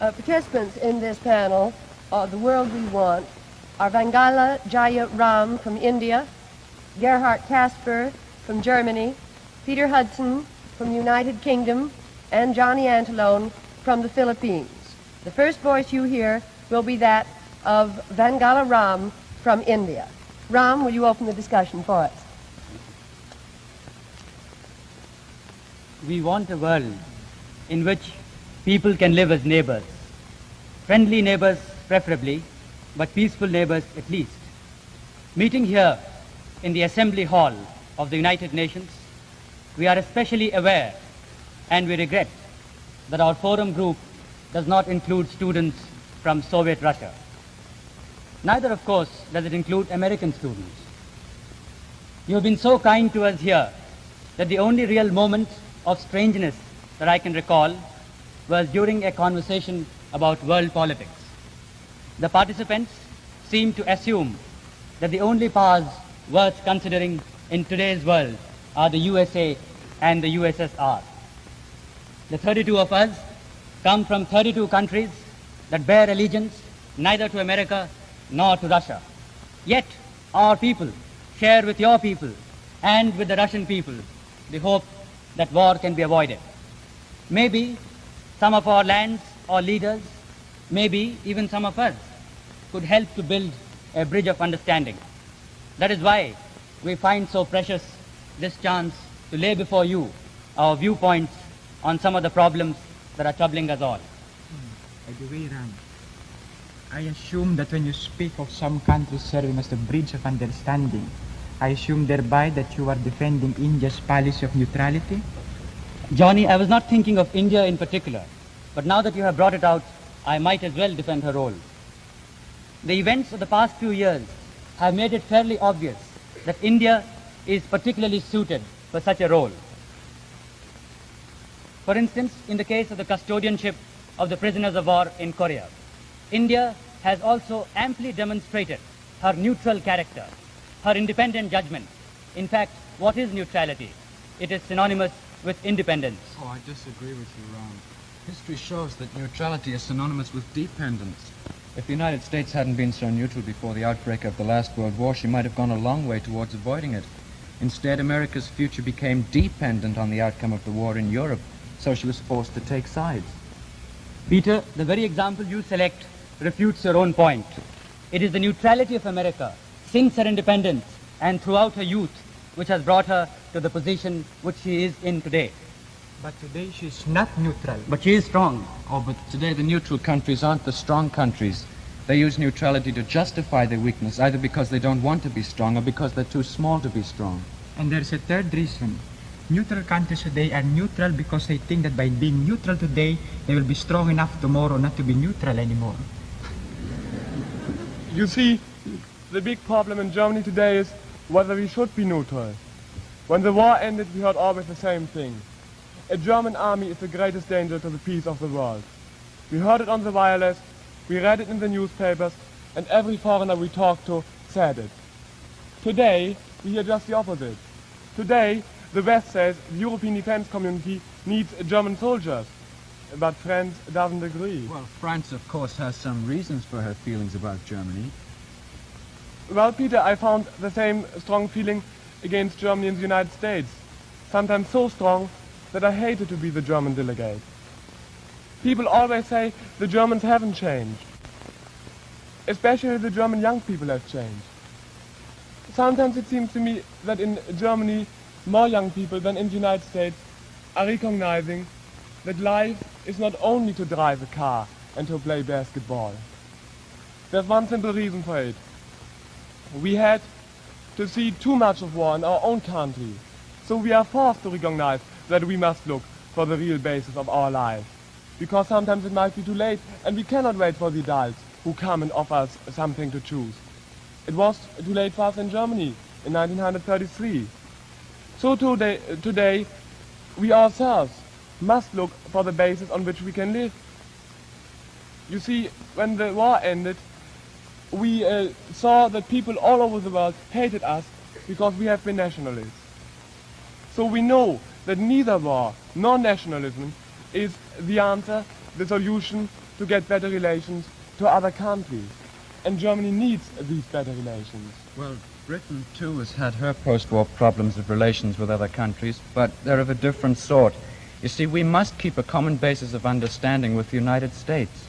Participants in this panel, The World We Want, are Vangala Jaya Ram from India, Gerhard Casper from Germany, Peter Hudson from the United Kingdom, and Jonny Antillon from the Philippines. The first voice you hear will be that of Vangala Ram from India. Ram, will you open the discussion for us? We want a world in which people can live as neighbors. Friendly neighbors preferably, but peaceful neighbors at least. Meeting here in the Assembly Hall of the United Nations, we are especially aware and we regret that our forum group does not include students from Soviet Russia. Neither, of course, does it include American students. You have been so kind to us here that the only real moment of strangeness that I can recall was during a conversation about world politics. The participants seemed to assume that the only powers worth considering in today's world are the USA and the USSR. The 32 of us come from 32 countries that bear allegiance neither to America nor to Russia. Yet our people share with your people and with the Russian people the hope that war can be avoided. Maybe some of our lands or leaders, maybe even some of us, could help to build a bridge of understanding. That is why we find so precious this chance to lay before you our viewpoints on some of the problems that are troubling us all. By the way, Ram, I assume that when you speak of some countries serving as the bridge of understanding, I assume thereby that you are defending India's policy of neutrality? Johnny, I was not thinking of India in particular, but now that you have brought it out, I might as well defend her role. The events of the past few years have made it fairly obvious that India is particularly suited for such a role. For instance, in the case of the custodianship of the prisoners of war in Korea, India has also amply demonstrated her neutral character, her independent judgment. In fact, what is neutrality? It is synonymous with independence. Oh, I disagree with you, Ram. History shows that neutrality is synonymous with dependence. If the United States hadn't been so neutral before the outbreak of the last World War, she might have gone a long way towards avoiding it. Instead, America's future became dependent on the outcome of the war in Europe, so she was forced to take sides. Peter, the very example you select refutes your own point. It is the neutrality of America since her independence and throughout her youth which has brought her to the position which she is in today. But today she is not neutral. But she is strong. Oh, but today the neutral countries aren't the strong countries. They use neutrality to justify their weakness, either because they don't want to be strong or because they're too small to be strong. And there's a third reason. Neutral countries today are neutral because they think that by being neutral today, they will be strong enough tomorrow not to be neutral anymore. You see, the big problem in Germany today is whether we should be neutral. When the war ended, we heard always the same thing. A German army is the greatest danger to the peace of the world. We heard it on the wireless, we read it in the newspapers, and every foreigner we talked to said it. Today, we hear just the opposite. Today, the West says the European defense community needs German soldiers, but France doesn't agree. Well, France, of course, has some reasons for her feelings about Germany. Well, Peter, I found the same strong feeling against Germany in the United States. Sometimes so strong that I hated to be the German delegate. People always say the Germans haven't changed. Especially the German young people have changed. Sometimes it seems to me that in Germany, more young people than in the United States are recognizing that life is not only to drive a car and to play basketball. There's one simple reason for it. We had to see too much of war in our own country, so we are forced to recognize that we must look for the real basis of our life. Because sometimes it might be too late, and we cannot wait for the adults who come and offer us something to choose. It was too late for us in Germany in 1933. So today, we ourselves must look for the basis on which we can live. You see, when the war ended, we saw that people all over the world hated us because we have been nationalists. So we know that neither war nor nationalism is the answer the solution to get better relations to other countries. And Germany needs these better relations. Well, Britain too has had her post-war problems of relations with other countries, but they're of a different sort. You see, we must keep a common basis of understanding with the United States.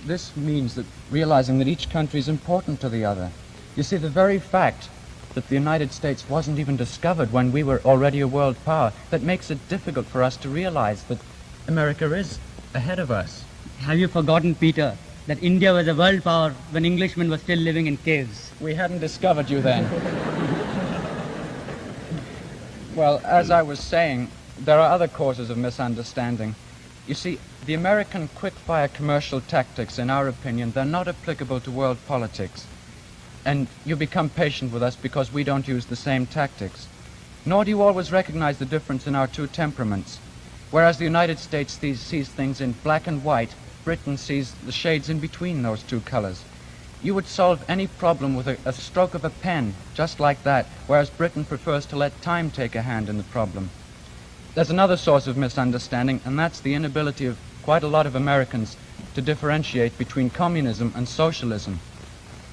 This means that realizing that each country is important to the other. You see, the very fact that the United States wasn't even discovered when we were already a world power, that makes it difficult for us to realize that America is ahead of us. Have you forgotten, Peter, that India was a world power when Englishmen were still living in caves? We hadn't discovered you then. Well, as I was saying, there are other causes of misunderstanding. You see, the American quick-fire commercial tactics, in our opinion, they're not applicable to world politics. And you become patient with us because we don't use the same tactics. Nor do you always recognize the difference in our two temperaments. Whereas the United States sees things in black and white, Britain sees the shades in between those two colors. You would solve any problem with a stroke of a pen, just like that, whereas Britain prefers to let time take a hand in the problem. There's another source of misunderstanding, and that's the inability of quite a lot of Americans to differentiate between communism and socialism.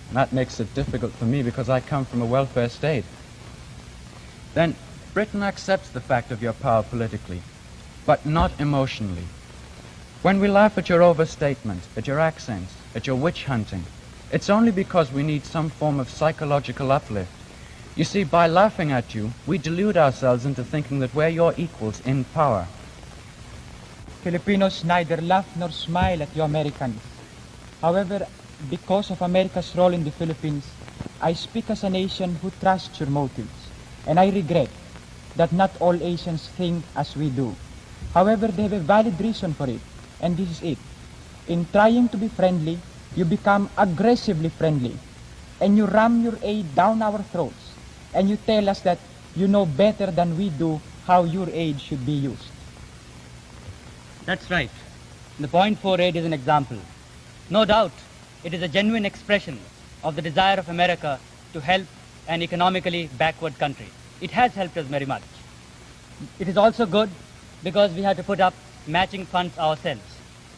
And that makes it difficult for me because I come from a welfare state. Then, Britain accepts the fact of your power politically, but not emotionally. When we laugh at your overstatement, at your accents, at your witch hunting, it's only because we need some form of psychological uplift. You see, by laughing at you, we delude ourselves into thinking that we're your equals in power. Filipinos neither laugh nor smile at you Americans. However, because of America's role in the Philippines, I speak as a nation who trusts your motives, and I regret that not all Asians think as we do. However, they have a valid reason for it, and this is it. In trying to be friendly, you become aggressively friendly, and you ram your aid down our throats, and you tell us that you know better than we do how your aid should be used. That's right. The Point 4 aid is an example. No doubt, it is a genuine expression of the desire of America to help an economically backward country. It has helped us very much. It is also good because we had to put up matching funds ourselves,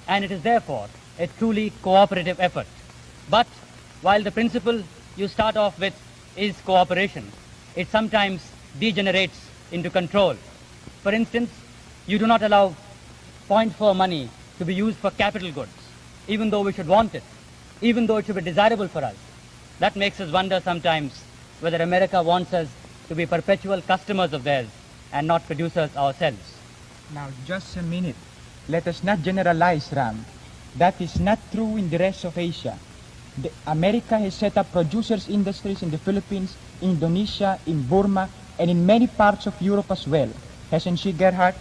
and it is therefore a truly cooperative effort. But while the principle you start off with is cooperation, it sometimes degenerates into control. For instance, you do not allow Point 4 money to be used for capital goods, even though we should want it, even though it should be desirable for us. That makes us wonder sometimes whether America wants us to be perpetual customers of theirs and not producers ourselves. Now, just a minute. Let us not generalize, Ram. That is not true in the rest of Asia. America has set up producers' industries in the Philippines, Indonesia, in Burma, and in many parts of Europe as well. Hasn't she, Gerhard?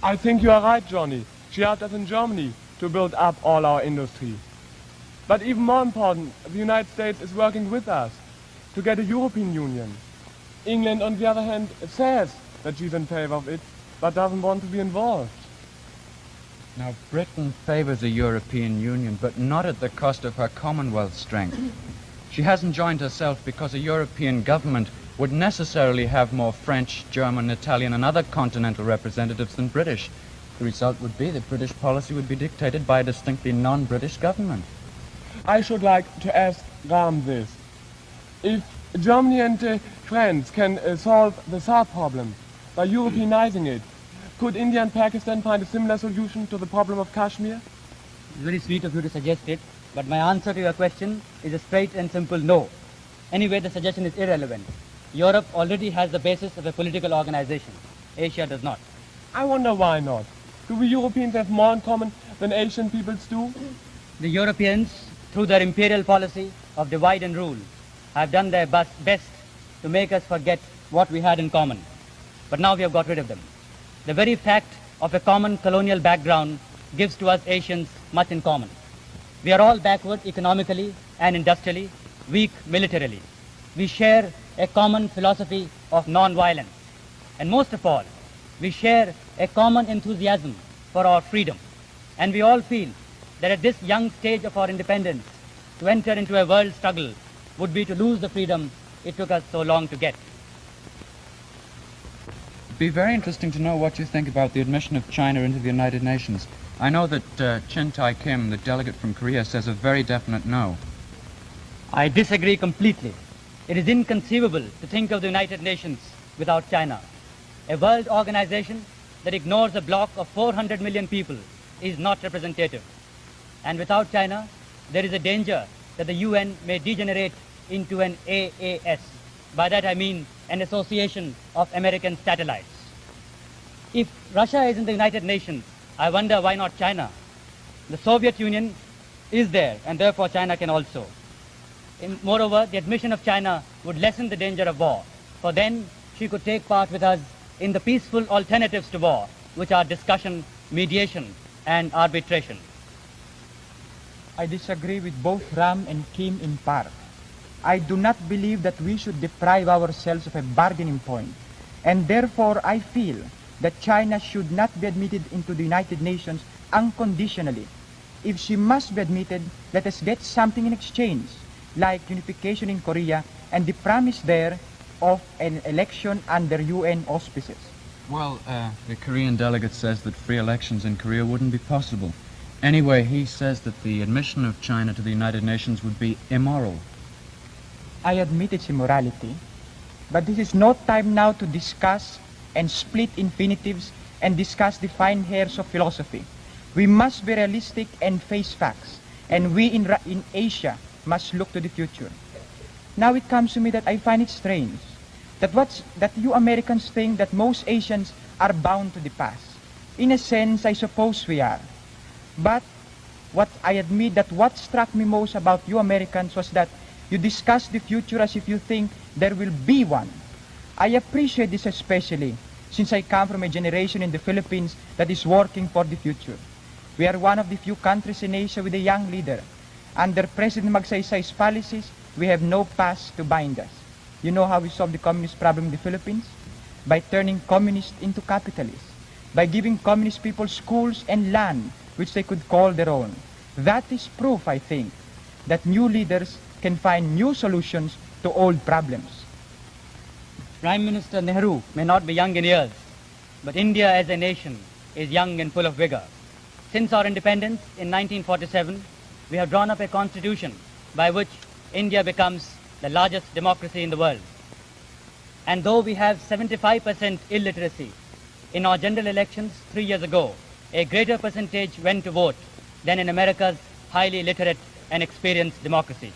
I think you are right, Johnny. She helped us in Germany to build up all our industry. But even more important, the United States is working with us to get a European Union. England, on the other hand, says that she's in favor of it, but doesn't want to be involved. Now, Britain favors a European Union, but not at the cost of her Commonwealth strength. She hasn't joined herself because a European government would necessarily have more French, German, Italian, and other continental representatives than British. The result would be that British policy would be dictated by a distinctly non-British government. I should like to ask Ram this. If Germany and France can solve the SAR problem by Europeanizing it, could India and Pakistan find a similar solution to the problem of Kashmir? It's very sweet of you to suggest it, but my answer to your question is a straight and simple no. Anyway, the suggestion is irrelevant. Europe already has the basis of a political organization. Asia does not. I wonder why not. Do we Europeans have more in common than Asian peoples do? The Europeans, through their imperial policy of divide and rule, have done their best to make us forget what we had in common. But now we have got rid of them. The very fact of a common colonial background gives to us Asians much in common. We are all backward economically and industrially, weak militarily. We share a common philosophy of non-violence. And most of all, we share a common enthusiasm for our freedom. And we all feel that at this young stage of our independence, to enter into a world struggle would be to lose the freedom it took us so long to get. be very interesting to know what you think about the admission of China into the United Nations. I know that Chin Tai Kim, the delegate from Korea, says a very definite no. I disagree completely. It is inconceivable to think of the United Nations without China. A world organization that ignores a bloc of 400 million people is not representative. And without China, there is a danger that the UN may degenerate into an AAS. By that I mean an association of American satellites. If Russia is in the United Nations, I wonder why not China? The Soviet Union is there, and therefore China can also. Moreover, the admission of China would lessen the danger of war, for then she could take part with us in the peaceful alternatives to war, which are discussion, mediation, and arbitration. I disagree with both Ram and Kim in part. I do not believe that we should deprive ourselves of a bargaining point, and therefore I feel that China should not be admitted into the United Nations unconditionally. If she must be admitted, let us get something in exchange, like unification in Korea and the promise there of an election under UN auspices. Well, the Korean delegate says that free elections in Korea wouldn't be possible. Anyway, he says that the admission of China to the United Nations would be immoral. I admit its immorality, but this is no time now to discuss and split infinitives and discuss the fine hairs of philosophy. We must be realistic and face facts, and we in Asia must look to the future. Now it comes to me that I find it strange that you Americans think that most Asians are bound to the past. In a sense, I suppose we are. But I admit that what struck me most about you Americans was that you discuss the future as if you think there will be one. I appreciate this especially since I come from a generation in the Philippines that is working for the future. We are one of the few countries in Asia with a young leader. Under President Magsaysay's policies, we have no past to bind us. You know how we solve the communist problem in the Philippines? By turning communists into capitalists. By giving communist people schools and land which they could call their own. That is proof, I think, that new leaders can find new solutions to old problems. Prime Minister Nehru may not be young in years, but India as a nation is young and full of vigor. Since our independence in 1947, we have drawn up a constitution by which India becomes the largest democracy in the world. And though we have 75% illiteracy, in our general elections 3 years ago, a greater percentage went to vote than in America's highly literate and experienced democracy.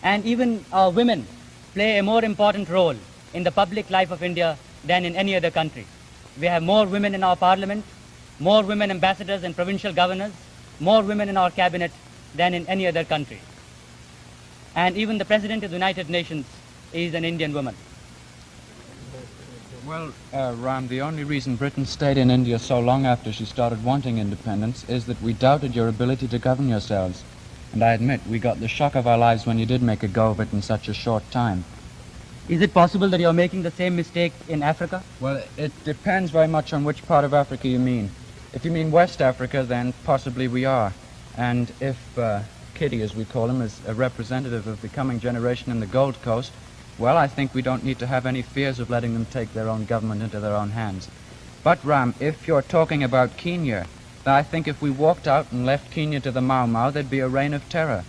And even our women play a more important role in the public life of India than in any other country. We have more women in our parliament, more women ambassadors and provincial governors, more women in our cabinet than in any other country. And even the President of the United Nations is an Indian woman. Well, Ram, the only reason Britain stayed in India so long after she started wanting independence is that we doubted your ability to govern yourselves. And I admit, we got the shock of our lives when you did make a go of it in such a short time. Is it possible that you're making the same mistake in Africa? Well, it depends very much on which part of Africa you mean. If you mean West Africa, then possibly we are. And if Kitty, as we call him, is a representative of the coming generation in the Gold Coast, well, I think we don't need to have any fears of letting them take their own government into their own hands. But, Ram, if you're talking about Kenya, then I think if we walked out and left Kenya to the Mau Mau, there'd be a reign of terror.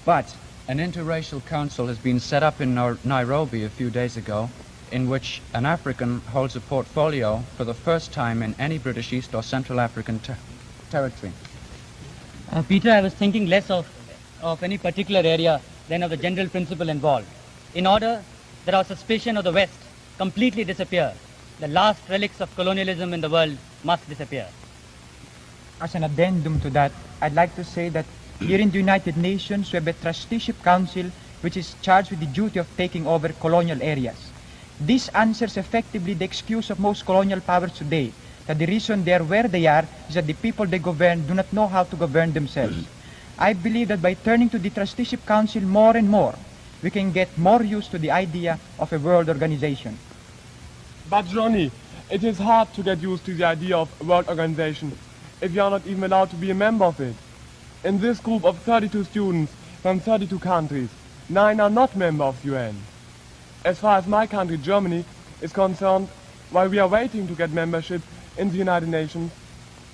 But an interracial council has been set up in Nairobi a few days ago, in which an African holds a portfolio for the first time in any British East or Central African territory. Peter, I was thinking less of any particular area than of the general principle involved. In order that our suspicion of the West completely disappear, the last relics of colonialism in the world must disappear. As an addendum to that, I'd like to say that here in the United Nations, we have a trusteeship council which is charged with the duty of taking over colonial areas. This answers effectively the excuse of most colonial powers today, that the reason they are where they are is that the people they govern do not know how to govern themselves. I believe that by turning to the trusteeship council more and more, we can get more used to the idea of a world organization. But Johnny, it is hard to get used to the idea of a world organization if you are not even allowed to be a member of it. In this group of 32 students from 32 countries, 9 are not members of the UN. As far as my country, Germany, is concerned, while we are waiting to get membership in the United Nations,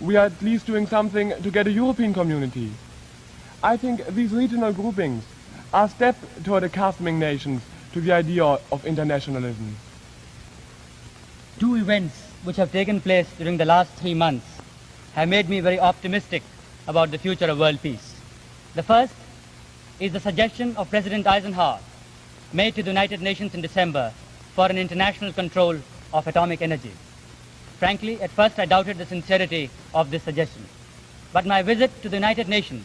we are at least doing something to get a European community. I think these regional groupings are a step toward accustoming nations to the idea of internationalism. Two events which have taken place during the last 3 months have made me very optimistic about the future of world peace. The first is the suggestion of President Eisenhower made to the United Nations in December for an international control of atomic energy. Frankly, at first I doubted the sincerity of this suggestion. But my visit to the United Nations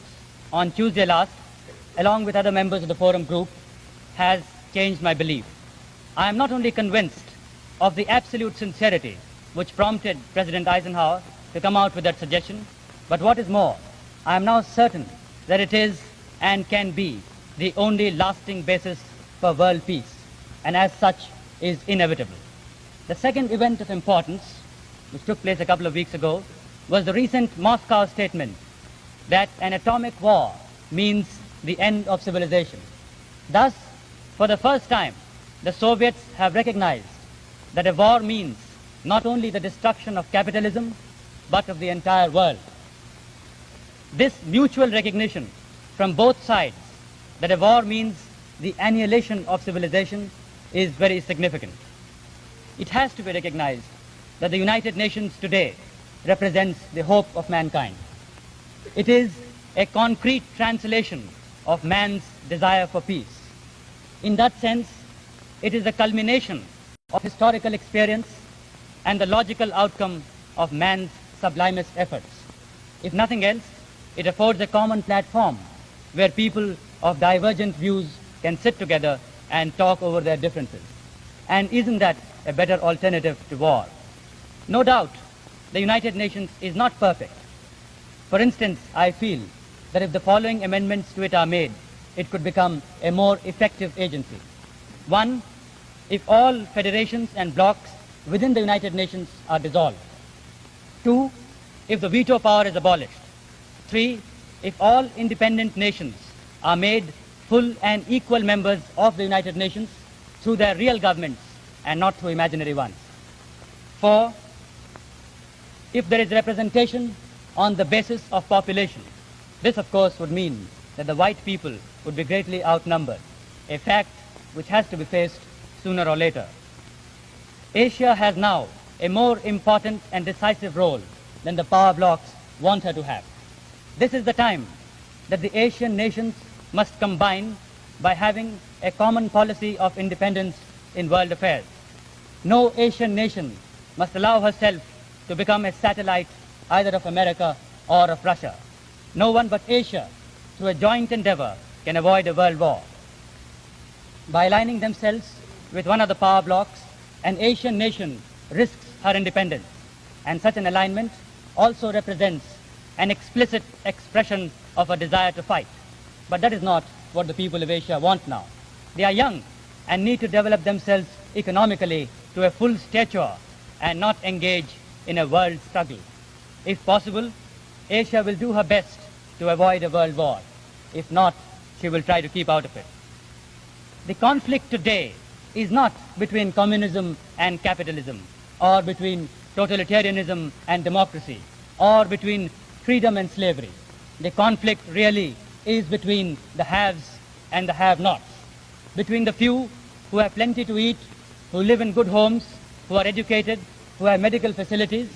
on Tuesday last, along with other members of the forum group, has changed my belief. I am not only convinced of the absolute sincerity which prompted President Eisenhower to come out with that suggestion, but what is more, I am now certain that it is and can be the only lasting basis for world peace, and as such is inevitable. The second event of importance, which took place a couple of weeks ago, was the recent Moscow statement that an atomic war means the end of civilization. Thus, for the first time, the Soviets have recognized that a war means not only the destruction of capitalism, but of the entire world. This mutual recognition from both sides that a war means the annihilation of civilization is very significant. It has to be recognized that the United Nations today represents the hope of mankind. It is a concrete translation of man's desire for peace. In that sense, it is the culmination of historical experience and the logical outcome of man's sublimest efforts. If nothing else, it affords a common platform where people of divergent views can sit together and talk over their differences. And isn't that a better alternative to war? No doubt, the United Nations is not perfect. For instance, I feel that if the following amendments to it are made, it could become a more effective agency. 1, if all federations and blocs within the United Nations are dissolved. 2, if the veto power is abolished. 3, if all independent nations are made full and equal members of the United Nations through their real governments and not through imaginary ones. 4, if there is representation on the basis of population. This, of course, would mean that the white people would be greatly outnumbered, a fact which has to be faced sooner or later. Asia has now a more important and decisive role than the power blocs want her to have. This is the time that the Asian nations must combine by having a common policy of independence in world affairs. No Asian nation must allow herself to become a satellite either of America or of Russia. No one but Asia, through a joint endeavor, can avoid a world war. By aligning themselves with one of the power blocs, an Asian nation risks her independence, and such an alignment also represents an explicit expression of a desire to fight. But that is not what the people of Asia want now. They are young and need to develop themselves economically to a full stature and not engage in a world struggle. If possible, Asia will do her best to avoid a world war. If not, she will try to keep out of it. The conflict today is not between communism and capitalism, or between totalitarianism and democracy, or between freedom and slavery. The conflict really is between the haves and the have-nots, between the few who have plenty to eat, who live in good homes, who are educated, who have medical facilities,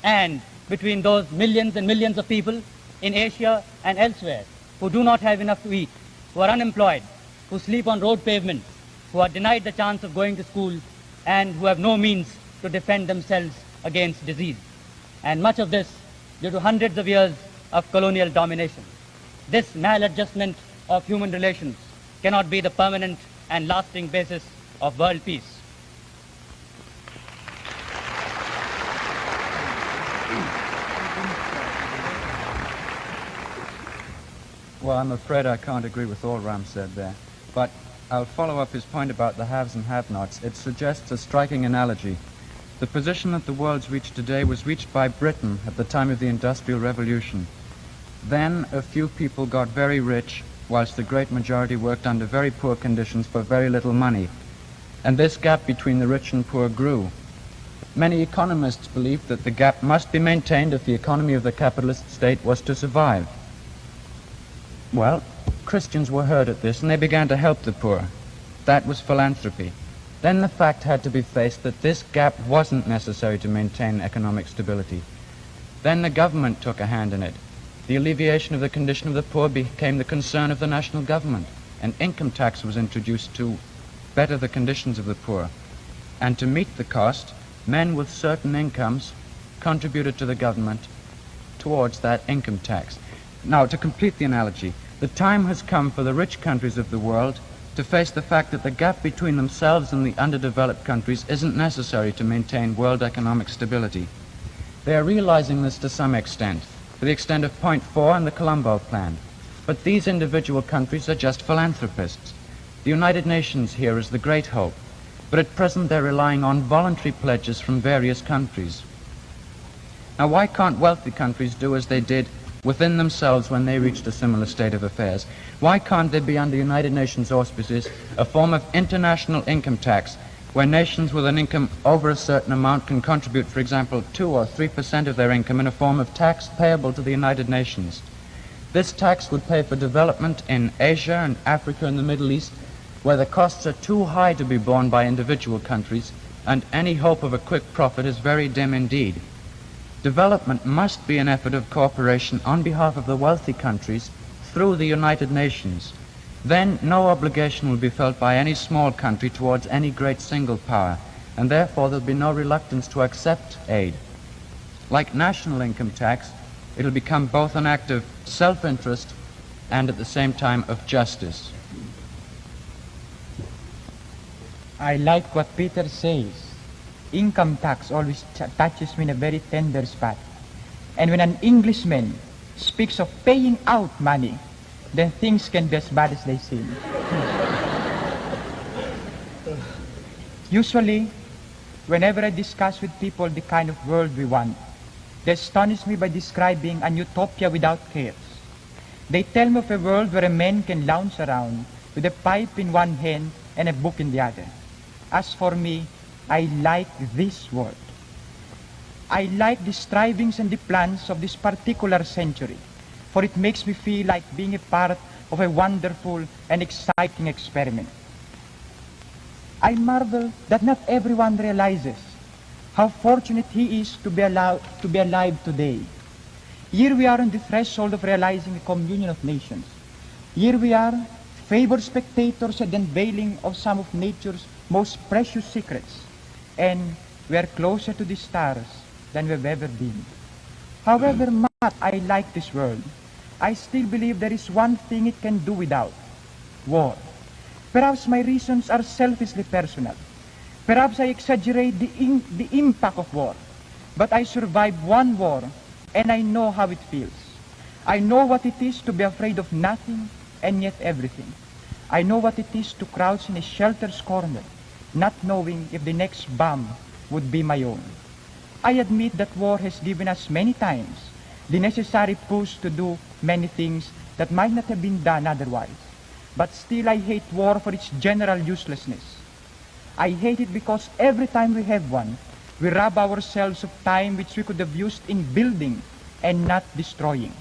and between those millions and millions of people in Asia and elsewhere who do not have enough to eat, who are unemployed, who sleep on road pavements, who are denied the chance of going to school, and who have no means to defend themselves against disease. And much of this due to hundreds of years of colonial domination. This maladjustment of human relations cannot be the permanent and lasting basis of world peace. Well, I'm afraid I can't agree with all Ram said there. But I'll follow up his point about the haves and have-nots. It suggests a striking analogy. The position that the world's reached today was reached by Britain at the time of the Industrial Revolution. Then a few people got very rich, whilst the great majority worked under very poor conditions for very little money. And this gap between the rich and poor grew. Many economists believed that the gap must be maintained if the economy of the capitalist state was to survive. Well, Christians were hurt at this and they began to help the poor. That was philanthropy. Then the fact had to be faced that this gap wasn't necessary to maintain economic stability. Then the government took a hand in it. The alleviation of the condition of the poor became the concern of the national government. An income tax was introduced to better the conditions of the poor. And to meet the cost, men with certain incomes contributed to the government towards that income tax. Now, to complete the analogy, the time has come for the rich countries of the world to face the fact that the gap between themselves and the underdeveloped countries isn't necessary to maintain world economic stability. They are realizing this to some extent, to the extent of Point 4 and the Colombo Plan. But these individual countries are just philanthropists. The United Nations here is the great hope, but at present they're relying on voluntary pledges from various countries. Now, why can't wealthy countries do as they did within themselves when they reached a similar state of affairs? Why can't there be under United Nations auspices a form of international income tax where nations with an income over a certain amount can contribute, for example, 2 or 3% of their income in a form of tax payable to the United Nations? This tax would pay for development in Asia and Africa and the Middle East, where the costs are too high to be borne by individual countries, and any hope of a quick profit is very dim indeed. Development must be an effort of cooperation on behalf of the wealthy countries through the United Nations. Then no obligation will be felt by any small country towards any great single power, and therefore there'll be no reluctance to accept aid. Like national income tax, it'll become both an act of self-interest and at the same time of justice. I like what Peter says. Income tax always touches me in a very tender spot. And when an Englishman speaks of paying out money, then things can be as bad as they seem. Usually, whenever I discuss with people the kind of world we want, they astonish me by describing an utopia without chaos. They tell me of a world where a man can lounge around with a pipe in one hand and a book in the other. As for me, I like this world. I like the strivings and the plans of this particular century, for it makes me feel like being a part of a wonderful and exciting experiment. I marvel that not everyone realizes how fortunate he is to be alive today. Here we are on the threshold of realizing the communion of nations. Here we are, favored spectators at the unveiling of some of nature's most precious secrets, and we are closer to the stars than we've ever been. However much I like this world, I still believe there is one thing it can do without: war. Perhaps my reasons are selfishly personal. Perhaps I exaggerate the impact of war. But I survived one war, and I know how it feels. I know what it is to be afraid of nothing and yet everything. I know what it is to crouch in a shelter's corner, not knowing if the next bomb would be my own. I admit that war has given us many times the necessary push to do many things that might not have been done otherwise. But still I hate war for its general uselessness. I hate it because every time we have one, we rob ourselves of time which we could have used in building and not destroying.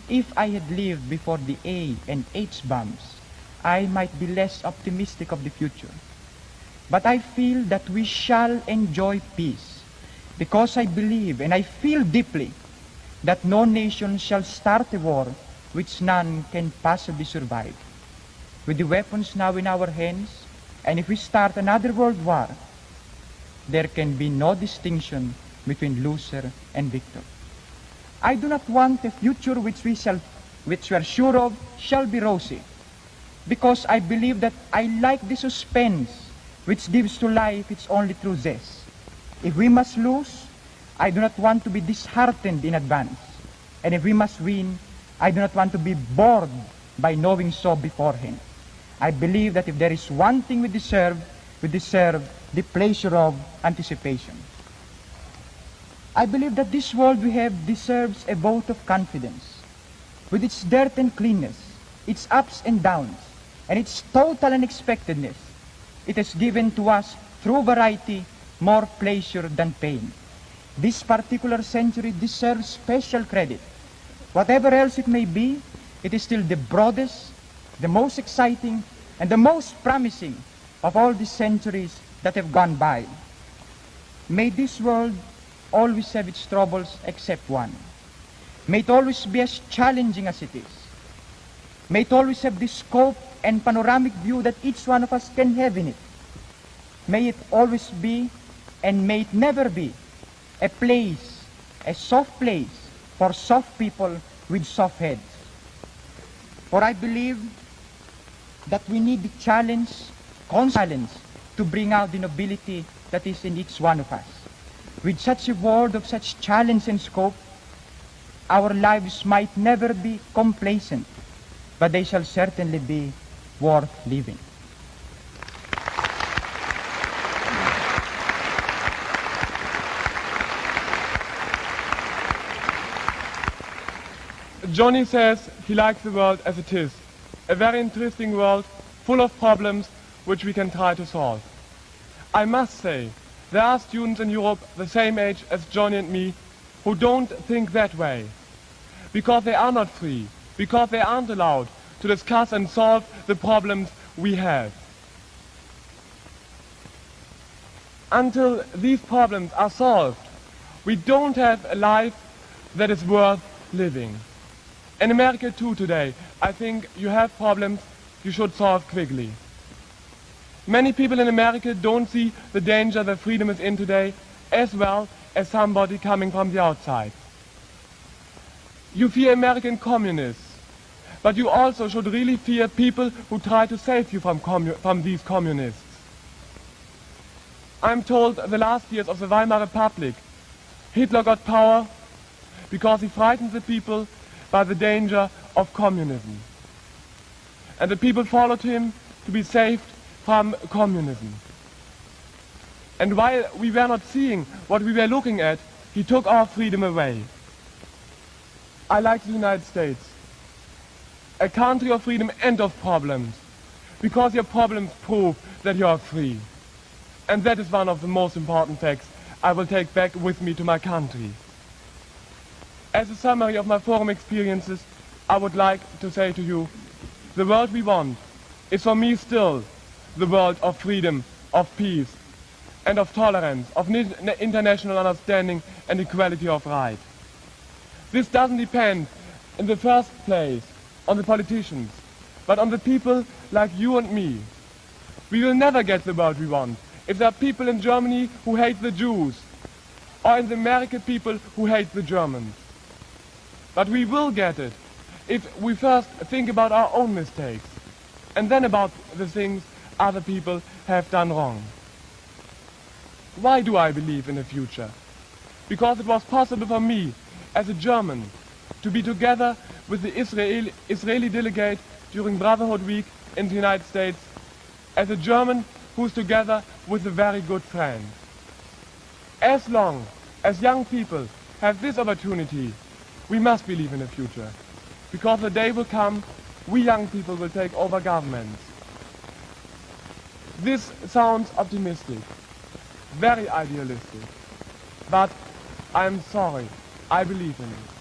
If I had lived before the A and H bombs, I might be less optimistic of the future. But I feel that we shall enjoy peace, because I believe and I feel deeply that no nation shall start a war which none can possibly survive. With the weapons now in our hands, and if we start another world war, there can be no distinction between loser and victor. I do not want a future which we are sure of shall be rosy, because I believe that I like the suspense which gives to life its only true zest. If we must lose, I do not want to be disheartened in advance. And if we must win, I do not want to be bored by knowing so beforehand. I believe that if there is one thing we deserve the pleasure of anticipation. I believe that this world we have deserves a vote of confidence. With its dirt and cleanness, its ups and downs, and its total unexpectedness, it has given to us, through variety, more pleasure than pain. This particular century deserves special credit. Whatever else it may be, it is still the broadest, the most exciting, and the most promising of all the centuries that have gone by. May this world always have its troubles except one. May it always be as challenging as it is. May it always have the scope and panoramic view that each one of us can have in it. May it always be, and may it never be, a place, a soft place for soft people with soft heads. For I believe that we need the challenge, constant challenge, to bring out the nobility that is in each one of us. With such a world of such challenge and scope, our lives might never be complacent, but they shall certainly be worth living. Jonny says he likes the world as it is, a very interesting world full of problems which we can try to solve. I must say, there are students in Europe the same age as Jonny and me who don't think that way, because they are not free, because they aren't allowed to discuss and solve the problems we have. Until these problems are solved, we don't have a life that is worth living. In America too today, I think you have problems you should solve quickly. Many people in America don't see the danger that freedom is in today as well as somebody coming from the outside. You fear American communists, but you also should really fear people who try to save you from these communists. I'm told the last years of the Weimar Republic, Hitler got power because he frightened the people by the danger of communism. And the people followed him to be saved from communism. And while we were not seeing what we were looking at, he took our freedom away. I like the United States, a country of freedom and of problems, because your problems prove that you are free. And that is one of the most important facts I will take back with me to my country. As a summary of my forum experiences, I would like to say to you, the world we want is for me still the world of freedom, of peace, and of tolerance, of international understanding and equality of right. This doesn't depend in the first place on the politicians, but on the people like you and me. We will never get the world we want if there are people in Germany who hate the Jews, or in the American people who hate the Germans. But we will get it if we first think about our own mistakes and then about the things other people have done wrong. Why do I believe in the future? Because it was possible for me as a German to be together with the Israeli delegate during Brotherhood Week in the United States, as a German who's together with a very good friend. As long as young people have this opportunity, we must believe in the future, because the day will come, we young people will take over governments. This sounds optimistic, very idealistic, but I'm sorry, I believe in it.